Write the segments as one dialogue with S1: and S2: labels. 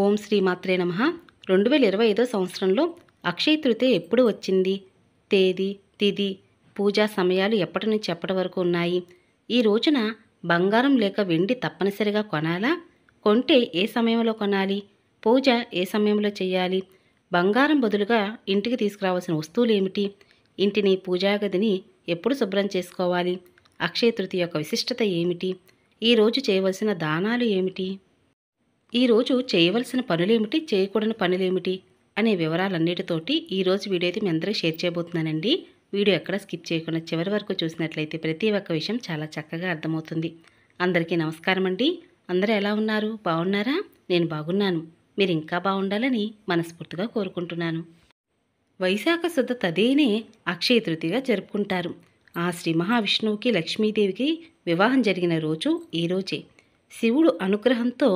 S1: ఓం శ్రీ మాత్రే నమః. 2025 సంవత్సరంలో అక్షయ తృతీయ ఎప్పుడు వచ్చింది? తేదీ, తిథి, పూజా సమయాలు ఎప్పటి నుంచి ఎప్పటి వరకు ఉన్నాయి? ఈ రోజున బంగారం లేక వెండి తప్పనిసరిగా కొనాలా? కొంటే ఏ సమయంలో కొనాలి? పూజ ఏ సమయంలో చేయాలి? బంగారం బదులుగా ఇంటికి తీసుకురావాల్సిన వస్తువులు ఏమిటి? ఇంటిని, పూజా గదిని ఎప్పుడు శుభ్రం చేసుకోవాలి? అక్షయ తృతీయ యొక్క విశిష్టత ఏమిటి? ఈరోజు చేయవలసిన దానాలు ఏమిటి? ఈరోజు చేయవలసిన పనులేమిటి, చేయకూడని పనులేమిటి అనే వివరాలన్నిటితోటి ఈరోజు వీడియో అయితే మీ అందరికీ షేర్ చేయబోతున్నానండి. వీడియో ఎక్కడ స్కిప్ చేయకుండా చివరి వరకు చూసినట్లయితే ప్రతి ఒక్క విషయం చాలా చక్కగా అర్థమవుతుంది. అందరికీ నమస్కారం అండి. అందరూ ఎలా ఉన్నారు? బాగున్నారా? నేను బాగున్నాను. మీరు ఇంకా బాగుండాలని మనస్ఫూర్తిగా కోరుకుంటున్నాను. వైశాఖ శుద్ధ తదేనే అక్షయ తృతీయగా జరుపుకుంటారు. ఆ శ్రీ మహావిష్ణువుకి లక్ష్మీదేవికి వివాహం జరిగిన రోజు ఈరోజే. శివుడు అనుగ్రహంతో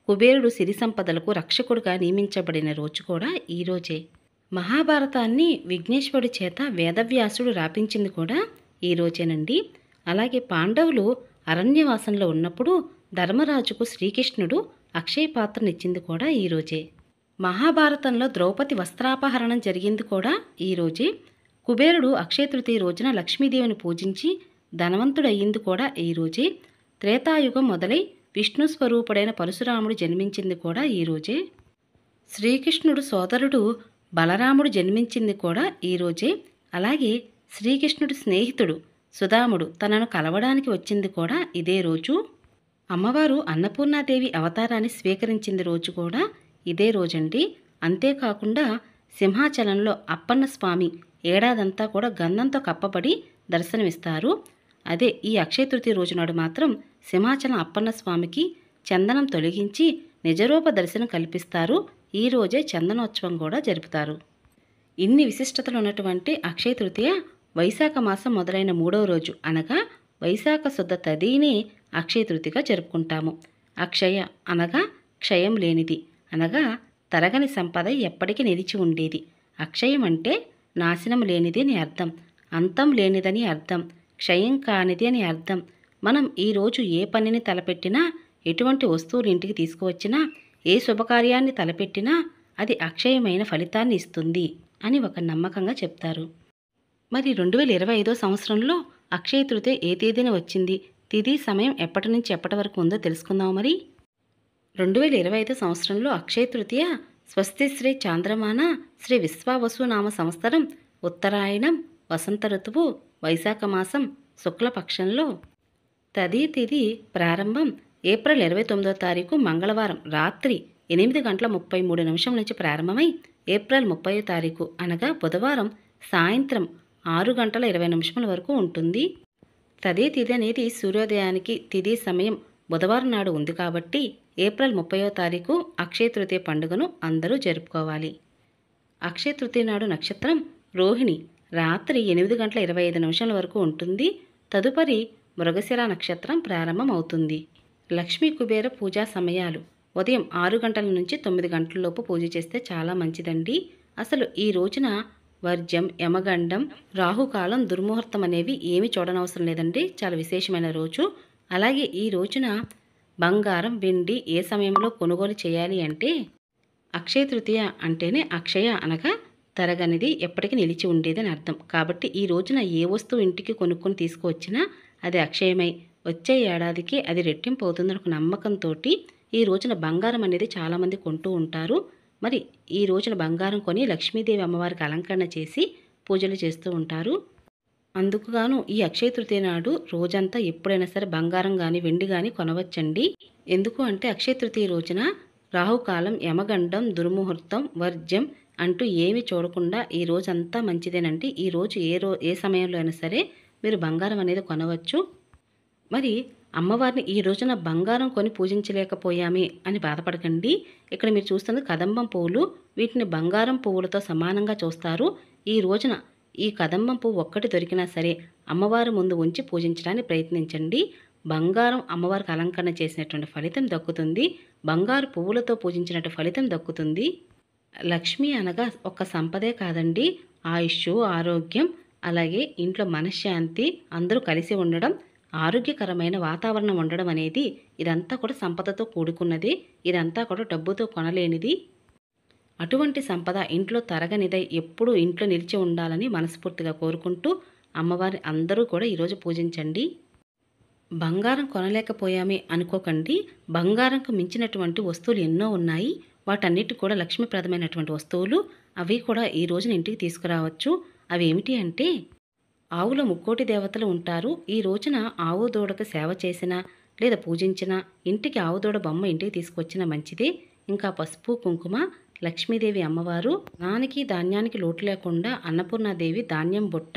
S1: కుబేరుడు సిరి సంపదలకు రక్షకుడుగా నియమించబడిన రోజు కూడా ఈరోజే. మహాభారతాన్ని విఘ్నేశ్వరుడి చేత వేదవ్యాసుడు రాపించింది కూడా ఈరోజేనండి. అలాగే పాండవులు అరణ్యవాసంలో ఉన్నప్పుడు ధర్మరాజుకు శ్రీకృష్ణుడు అక్షయ పాత్రనిచ్చింది కూడా ఈరోజే. మహాభారతంలో ద్రౌపది వస్త్రాపహరణం జరిగింది కూడా ఈరోజే. కుబేరుడు అక్షయ తృతీయ రోజున లక్ష్మీదేవిని పూజించి ధనవంతుడయ్యింది కూడా ఈరోజే. త్రేతాయుగం మొదలై విష్ణు స్వరూపుడైన పరశురాముడు జన్మించింది కూడా ఈరోజే. శ్రీకృష్ణుడు సోదరుడు బలరాముడు జన్మించింది కూడా ఈరోజే. అలాగే శ్రీకృష్ణుడి స్నేహితుడు సుదాముడు తనను కలవడానికి వచ్చింది కూడా ఇదే రోజు. అమ్మవారు అన్నపూర్ణాదేవి అవతారాన్ని స్వీకరించింది రోజు కూడా ఇదే రోజండి. అంతేకాకుండా సింహాచలంలో అప్పన్న స్వామి ఏడాదంతా కూడా గంధంతో కప్పబడి దర్శనమిస్తారు. అదే ఈ అక్షయ తృతీయ రోజు నాడు మాత్రం సింహాచలం అప్పన్న స్వామికి చందనం తొలగించి నిజరూప దర్శనం కల్పిస్తారు. ఈ రోజే చందనోత్సవం కూడా జరుపుతారు. ఇన్ని విశిష్టతలు ఉన్నటువంటి అక్షయ తృతీయ వైశాఖ మాసం మొదలైన 3వ రోజు అనగా వైశాఖ శుద్ధ తదినే అక్షయ తృతీయగా జరుపుకుంటాము. అక్షయ అనగా క్షయం లేనిది, అనగా తరగని సంపద ఎప్పటికీ నిలిచి ఉండేది. అక్షయం అంటే నాశనం లేనిది అని అర్థం, అంతం లేనిదని అర్థం, క్షయం కానిది అని అర్థం. మనం ఈరోజు ఏ పనిని తలపెట్టినా, ఎటువంటి వస్తువులు ఇంటికి తీసుకువచ్చినా, ఏ శుభకార్యాన్ని తలపెట్టినా అది అక్షయమైన ఫలితాన్ని ఇస్తుంది అని ఒక నమ్మకంగా చెప్తారు. మరి 2025 సంవత్సరంలో అక్షయ తృతీయ ఏ తేదీన వచ్చింది? తిథి, సమయం ఎప్పటి నుంచి ఎప్పటి వరకు ఉందో తెలుసుకుందాం. మరి 2025 సంవత్సరంలో అక్షయ తృతీయ స్వస్తి శ్రీ చాంద్రమాన శ్రీ విశ్వావసు నామ సంవత్సరం ఉత్తరాయణం వసంత ఋతువు వైశాఖ మాసం శుక్లపక్షంలో తది తిథి ప్రారంభం ఏప్రిల్ 29వ తారీఖు మంగళవారం రాత్రి 8:33 నుంచి ప్రారంభమై ఏప్రిల్ 30వ తారీఖు అనగా బుధవారం సాయంత్రం 6:20 వరకు ఉంటుంది. తదే తిథి అనేది సూర్యోదయానికి తిథి సమయం బుధవారం నాడు ఉంది కాబట్టి ఏప్రిల్ 30వ తారీఖు అక్షయ తృతీయ పండుగను అందరూ జరుపుకోవాలి. అక్షయ తృతీయ నాడు నక్షత్రం రోహిణి రాత్రి 8:25 వరకు ఉంటుంది. తదుపరి మృగశిర నక్షత్రం ప్రారంభం అవుతుంది. లక్ష్మీ కుబేర పూజా సమయాలు ఉదయం 6 గంటల నుంచి 9 గంటలలోపు పూజ చేస్తే చాలా మంచిదండి. అసలు ఈ రోజున వర్జ్యం, యమగండం, రాహుకాలం, దుర్ముహూర్తం అనేవి ఏమీ చూడనవసరం లేదండి. చాలా విశేషమైన రోజు. అలాగే ఈ రోజున బంగారం, వెండి ఏ సమయంలో కొనుగోలు చేయాలి అంటే అక్షయ తృతీయ అంటేనే అక్షయ అనగా తరగనిది, ఎప్పటికీ నిలిచి ఉండేది అని అర్థం. కాబట్టి ఈ రోజున ఏ వస్తువు ఇంటికి కొనుక్కొని తీసుకువచ్చినా అది అక్షయమై వచ్చే ఏడాదికి అది రెట్టింపు అవుతుందని ఒక నమ్మకంతో ఈ రోజున బంగారం అనేది చాలామంది కొంటూ ఉంటారు. మరి ఈ రోజున బంగారం కొని లక్ష్మీదేవి అమ్మవారికి అలంకరణ చేసి పూజలు చేస్తూ ఉంటారు. అందుకుగాను ఈ అక్షయ తృతీయ నాడు రోజంతా ఎప్పుడైనా సరే బంగారం కానీ వెండి కానీ కొనవచ్చండి. ఎందుకు అంటే అక్షయ తృతీయ రోజున రాహుకాలం, యమగండం, దుర్ముహూర్తం, వర్జ్యం అంటూ ఏమి చూడకుండా ఈ రోజంతా మంచిదేనండి. ఈ రోజు ఏ సమయంలో అయినా సరే మీరు బంగారం అనేది కొనవచ్చు. మరి అమ్మవారిని ఈ రోజున బంగారం కొని పూజించలేకపోయామే అని బాధపడకండి. ఇక్కడ మీరు చూస్తున్నది కదంబం పువ్వులు. వీటిని బంగారం పువ్వులతో సమానంగా చూస్తారు. ఈ రోజున ఈ కదంబం పువ్వు ఒక్కటి దొరికినా సరే అమ్మవారి ముందు ఉంచి పూజించడానికి ప్రయత్నించండి. బంగారం అమ్మవారికి అలంకరణ చేసినటువంటి ఫలితం దక్కుతుంది. బంగారు పువ్వులతో పూజించినట్టు ఫలితం దక్కుతుంది. లక్ష్మి అనగా ఒక్క సంపదే కాదండి, ఆయుష్, ఆరోగ్యం, అలాగే ఇంట్లో మనశ్శాంతి, అందరూ కలిసి ఉండడం, ఆరోగ్యకరమైన వాతావరణం ఉండడం అనేది ఇదంతా కూడా సంపదతో కూడుకున్నది. ఇదంతా కూడా డబ్బుతో కొనలేనిది. అటువంటి సంపద ఇంట్లో తరగనిదై ఎప్పుడూ ఇంట్లో నిలిచి ఉండాలని మనస్ఫూర్తిగా కోరుకుంటూ అమ్మవారిని అందరూ కూడా ఈరోజు పూజించండి. బంగారం కొనలేకపోయామే అనుకోకండి. బంగారంకు మించినటువంటి వస్తువులు ఎన్నో ఉన్నాయి. వాటన్నిటి కూడా లక్ష్మీప్రదమైనటువంటి వస్తువులు. అవి కూడా ఈ రోజున ఇంటికి తీసుకురావచ్చు. అవి ఏమిటి అంటే, ఆవుల ముక్కోటి దేవతలు ఉంటారు. ఈ రోజున ఆవు దూడకు సేవ చేసినా లేదా పూజించినా, ఇంటికి ఆవు దూడ బొమ్మ ఇంటికి తీసుకొచ్చినా మంచిదే. ఇంకా పసుపు కుంకుమ, లక్ష్మీదేవి అమ్మవారు, నానికి ధాన్యానికి లోటు లేకుండా అన్నపూర్ణాదేవి ధాన్యం బుట్ట,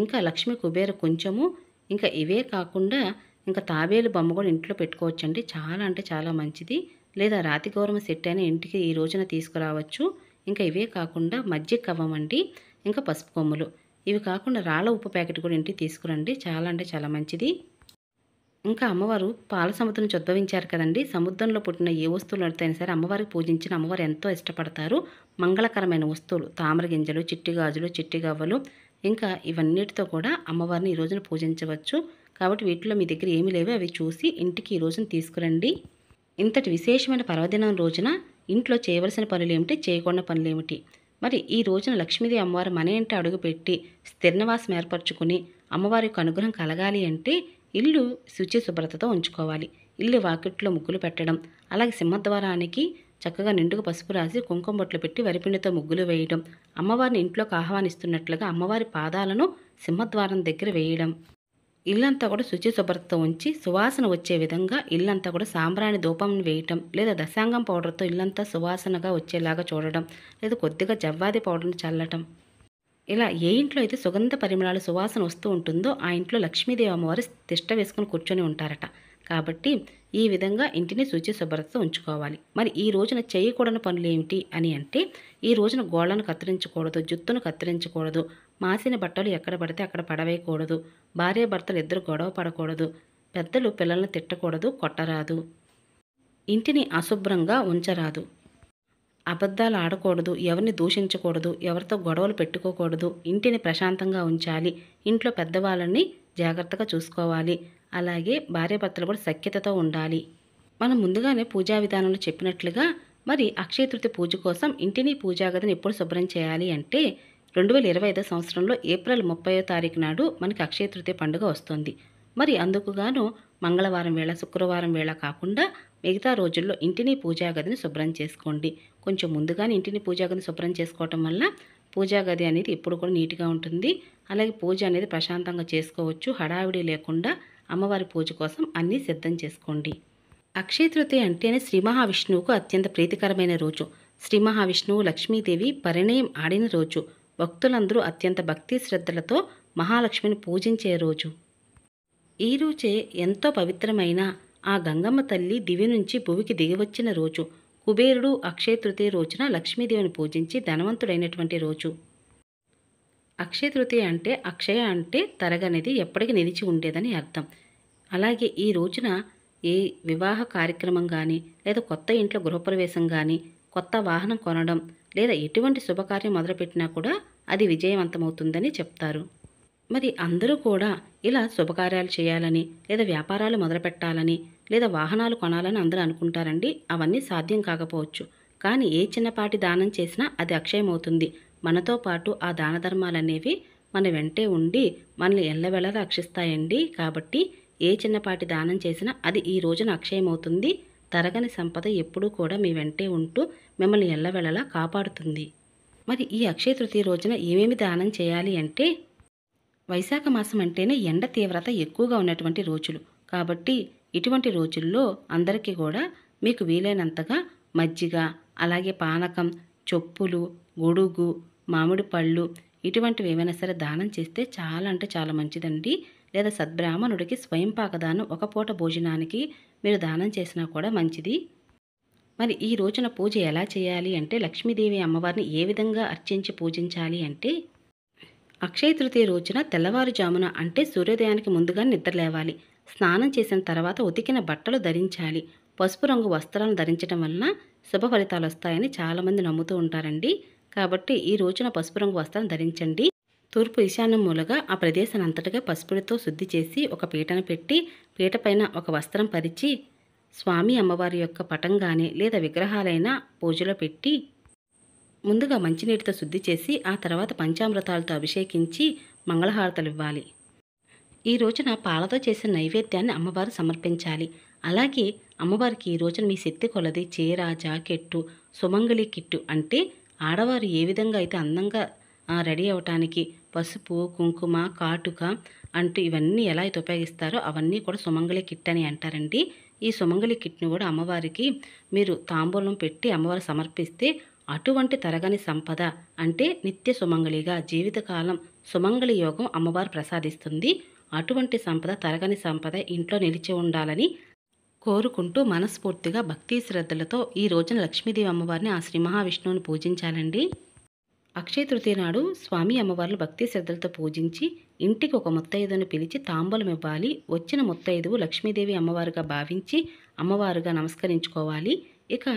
S1: ఇంకా లక్ష్మీ కుబేర కొంచెము, ఇంకా ఇవే కాకుండా ఇంకా తాబేలు బొమ్మ కూడా ఇంట్లో పెట్టుకోవచ్చండి. చాలా అంటే చాలా మంచిది. లేదా రాతి గౌరమ్మ సెట్ అయినా ఇంటికి ఈ రోజున తీసుకురావచ్చు. ఇంకా ఇవే కాకుండా మజ్జిగ కవ్వం అండి, ఇంకా పసుపు కొమ్ములు. ఇవి కాకుండా రాళ్ళ ఉప్పు ప్యాకెట్ కూడా ఇంటికి తీసుకురండి. చాలా అంటే చాలా మంచిది. ఇంకా అమ్మవారు పాల సముద్రం నుంచి ఉద్భవించారు కదండి. సముద్రంలో పుట్టిన ఏ వస్తువులు అయినా సరే అమ్మవారికి పూజించిన అమ్మవారు ఎంతో ఇష్టపడతారు. మంగళకరమైన వస్తువులు, తామర గింజలు, చిట్టి గాజులు, చిట్టి గవ్వలు, ఇంకా ఇవన్నిటితో కూడా అమ్మవారిని ఈ రోజున పూజించవచ్చు. కాబట్టి వీటిలో మీ దగ్గర ఏమి లేవో అవి చూసి ఇంటికి ఈ రోజున తీసుకురండి. ఇంతటి విశేషమైన పర్వదినం రోజున ఇంట్లో చేయవలసిన పనులు ఏమిటి, చేయకూడని పనులు ఏమిటి? మరి ఈ రోజున లక్ష్మీదేవి అమ్మవారు మన ఇంట అడుగుపెట్టి స్థిర నివాసం ఏర్పరచుకుని అమ్మవారి యొక్క అనుగ్రహం కలగాలి అంటే ఇల్లు శుచి శుభ్రతతో ఉంచుకోవాలి. ఇల్లు వాకిట్లో ముగ్గులు పెట్టడం, అలాగే సింహద్వారానికి చక్కగా నిండుగా పసుపు రాసి కుంకుమ బొట్లు పెట్టి వరిపిండితో ముగ్గులు వేయడం, అమ్మవారిని ఇంట్లోకి ఆహ్వానిస్తున్నట్లుగా అమ్మవారి పాదాలను సింహద్వారం దగ్గర వేయడం, ఇల్లంతా కూడా శుచి శుభ్రతతో ఉంచి సువాసన వచ్చే విధంగా ఇల్లంతా కూడా సాంబ్రాణి ధూపం వేయటం, లేదా దశాంగం పౌడర్తో ఇల్లంతా సువాసనగా వచ్చేలాగా చూడడం, లేదా కొద్దిగా జవ్వాది పౌడర్ని చల్లటం. ఇలా ఏ ఇంట్లో అయితే సుగంధ పరిమళాలు సువాసన వస్తూ ఉంటుందో ఆ ఇంట్లో లక్ష్మీదేవి అమ్మవారు తిష్ట వేసుకుని కూర్చొని ఉంటారట. కాబట్టి ఈ విధంగా ఇంటిని శుచి శుభ్రతతో ఉంచుకోవాలి. మరి ఈ రోజున చేయకూడని పనులు ఏమిటి అని అంటే, ఈ రోజున గోళ్లను కత్తిరించకూడదు, జుత్తును కత్తిరించకూడదు, మాసిన బట్టలు ఎక్కడ పడితే అక్కడ పడవేయకూడదు, భార్యాభర్తలు ఇద్దరు గొడవ పడకూడదు, పెద్దలు పిల్లల్ని తిట్టకూడదు, కొట్టరాదు, ఇంటిని అశుభ్రంగా ఉంచరాదు, అబద్ధాలు ఆడకూడదు, ఎవరిని దూషించకూడదు, ఎవరితో గొడవలు పెట్టుకోకూడదు, ఇంటిని ప్రశాంతంగా ఉంచాలి, ఇంట్లో పెద్దవాళ్ళని జాగ్రత్తగా చూసుకోవాలి, అలాగే భార్యాభర్తలు కూడా సఖ్యతతో ఉండాలి. మనం ముందుగానే పూజా విధానంలో చెప్పినట్లుగా మరి అక్షయ తృతీయ పూజ కోసం ఇంటిని పూజా గదిని ఎప్పుడు శుభ్రం చేయాలి అంటే 2025 సంవత్సరంలో ఏప్రిల్ 30వ తారీఖు నాడు మనకి అక్షయ తృతీయ పండుగ వస్తుంది. మరి అందుకుగాను మంగళవారం వేళ, శుక్రవారం వేళ కాకుండా మిగతా రోజుల్లో ఇంటిని పూజా గదిని శుభ్రం చేసుకోండి. కొంచెం ముందుగానే ఇంటిని పూజా గదిని శుభ్రం చేసుకోవటం వల్ల పూజా గది అనేది ఎప్పుడు కూడా నీట్గా ఉంటుంది. అలాగే పూజ అనేది ప్రశాంతంగా చేసుకోవచ్చు. హడావిడి లేకుండా అమ్మవారి పూజ కోసం అన్నీ సిద్ధం చేసుకోండి. అక్షయ తృతీయ అంటేనే శ్రీ మహావిష్ణువుకు అత్యంత ప్రీతికరమైన రోజు. శ్రీ మహావిష్ణువు లక్ష్మీదేవి పరిణయం ఆడిన రోజు. భక్తులందరూ అత్యంత భక్తి శ్రద్ధలతో మహాలక్ష్మిని పూజించే రోజు. ఈ రోజే ఎంతో పవిత్రమైన ఆ గంగమ్మ తల్లి దివి నుంచి భువికి దిగివచ్చిన రోజు. కుబేరుడు అక్షయ తృతీయ రోజున లక్ష్మీదేవిని పూజించి ధనవంతుడైనటువంటి రోజు. అక్షయ తృతీయ అంటే అక్షయ అంటే తరగనిది, ఎప్పటికీ నిలిచి ఉండేదని అర్థం. అలాగే ఈ రోజున ఏ వివాహ కార్యక్రమం కానీ, లేదా కొత్త ఇంట్లో గృహప్రవేశం కానీ, కొత్త వాహనం కొనడం, లేదా ఎటువంటి శుభకార్యం మొదలుపెట్టినా కూడా అది విజయవంతమవుతుందని చెప్తారు. మరి అందరూ కూడా ఇలా శుభకార్యాలు చేయాలని, లేదా వ్యాపారాలు మొదలుపెట్టాలని, లేదా వాహనాలు కొనాలని అందరూ అనుకుంటారండి. అవన్నీ సాధ్యం కాకపోవచ్చు. కానీ ఏ చిన్నపాటి దానం చేసినా అది అక్షయమవుతుంది. మనతో పాటు ఆ దాన ధర్మాలనేవి మన వెంటే ఉండి మనల్ని ఎల్లవెళ్ళ రక్షిస్తాయండి. కాబట్టి ఏ చిన్నపాటి దానం చేసినా అది ఈ రోజున అక్షయమవుతుంది. తరగని సంపద ఎప్పుడూ కూడా మీ వెంటే ఉంటూ మిమ్మల్ని ఎల్లవెళ్ళలా కాపాడుతుంది. మరి ఈ అక్షయ తృతీయ రోజున ఏమేమి దానం చేయాలి అంటే, వైశాఖ మాసం అంటేనే ఎండ తీవ్రత ఎక్కువగా ఉన్నటువంటి రోజులు. కాబట్టి ఇటువంటి రోజుల్లో అందరికీ కూడా మీకు వీలైనంతగా మజ్జిగ, అలాగే పానకం, చొప్పులు, గొడుగు, మామిడి పళ్ళు ఇటువంటివి ఏమైనా సరే దానం చేస్తే చాలా అంటే చాలా మంచిదండి. లేదా సద్బ్రాహ్మణుడికి స్వయంపాక దానం ఒక పూట భోజనానికి మీరు దానం చేసినా కూడా మంచిది. మరి ఈ రోజున పూజ ఎలా చేయాలి అంటే, లక్ష్మీదేవి అమ్మవారిని ఏ విధంగా అర్చించి పూజించాలి అంటే, అక్షయ తృతీయ రోజున తెల్లవారుజామున అంటే సూర్యోదయానికి ముందుగా నిద్ర లేవాలి. స్నానం చేసిన తర్వాత ఉతికిన బట్టలు ధరించాలి. పసుపు రంగు వస్త్రాలను ధరించడం వలన శుభ ఫలితాలు వస్తాయని చాలామంది నమ్ముతూ ఉంటారండి. కాబట్టి ఈ రోజున పసుపు రంగు వస్త్రం ధరించండి. తూర్పు ఈశాన్య మూలగా ఆ ప్రదేశాన్ని అంతటగా పసుపుడితో శుద్ధి చేసి ఒక పీటను పెట్టి పీటపైన ఒక వస్త్రం పరిచి స్వామి అమ్మవారి యొక్క పటం కానీ లేదా విగ్రహాలైనా పూజలో పెట్టి ముందుగా మంచినీటితో శుద్ధి చేసి ఆ తర్వాత పంచామృతాలతో అభిషేకించి మంగళహారతలు ఇవ్వాలి. ఈ రోజున పాలతో చేసిన నైవేద్యాన్ని అమ్మవారు సమర్పించాలి. అలాగే అమ్మవారికి ఈ రోజున మీ శక్తి కొలది చీర, జాకెట్టు, సుమంగళి కిట్టు అంటే ఆడవారు ఏ విధంగా అయితే అందంగా రెడీ అవ్వటానికి పసుపు, కుంకుమ, కాటుక అంటూ ఇవన్నీ ఎలా అయితే ఉపయోగిస్తారో అవన్నీ కూడా సుమంగళి కిట్ అని అంటారండి. ఈ సుమంగళి కిట్ని కూడా అమ్మవారికి మీరు తాంబూలం పెట్టి అమ్మవారు సమర్పిస్తే అటువంటి తరగని సంపద అంటే నిత్య సుమంగళిగా జీవితకాలం సుమంగళి యోగం అమ్మవారు ప్రసాదిస్తుంది. అటువంటి సంపద తరగని సంపద ఇంట్లో నిలిచి ఉండాలని కోరుకుంటూ మనస్ఫూర్తిగా భక్తి శ్రద్ధలతో ఈ రోజున లక్ష్మీదేవి అమ్మవారిని ఆ శ్రీ మహావిష్ణువుని పూజించాలండి. అక్షయ తృతీయ నాడు స్వామి అమ్మవార్లు భక్తి శ్రద్ధలతో పూజించి ఇంటికి ఒక ముత్తైదును పిలిచి తాంబూలం ఇవ్వాలి. వచ్చిన ముత్తైదువు లక్ష్మీదేవి అమ్మవారుగా భావించి అమ్మవారుగా నమస్కరించుకోవాలి. ఇక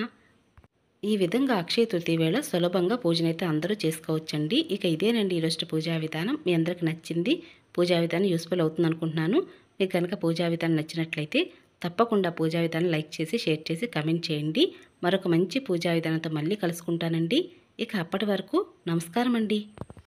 S1: ఈ విధంగా అక్షయ తృతీయ వేళ సులభంగా పూజనైతే అందరూ చేసుకోవచ్చండి. ఇక ఇదేనండి ఈరోజు పూజా విధానం. మీ అందరికి నచ్చింది, పూజా విధానం యూస్ఫుల్ అవుతుంది అనుకుంటున్నాను. మీకు కనుక పూజా విధానం నచ్చినట్లయితే తప్పకుండా పూజా విధానం లైక్ చేసి, షేర్ చేసి, కమెంట్ చేయండి. మరొక మంచి పూజా విధానంతో మళ్ళీ కలుసుకుంటానండి. ఇక అప్పటి వరకు నమస్కారం అండి.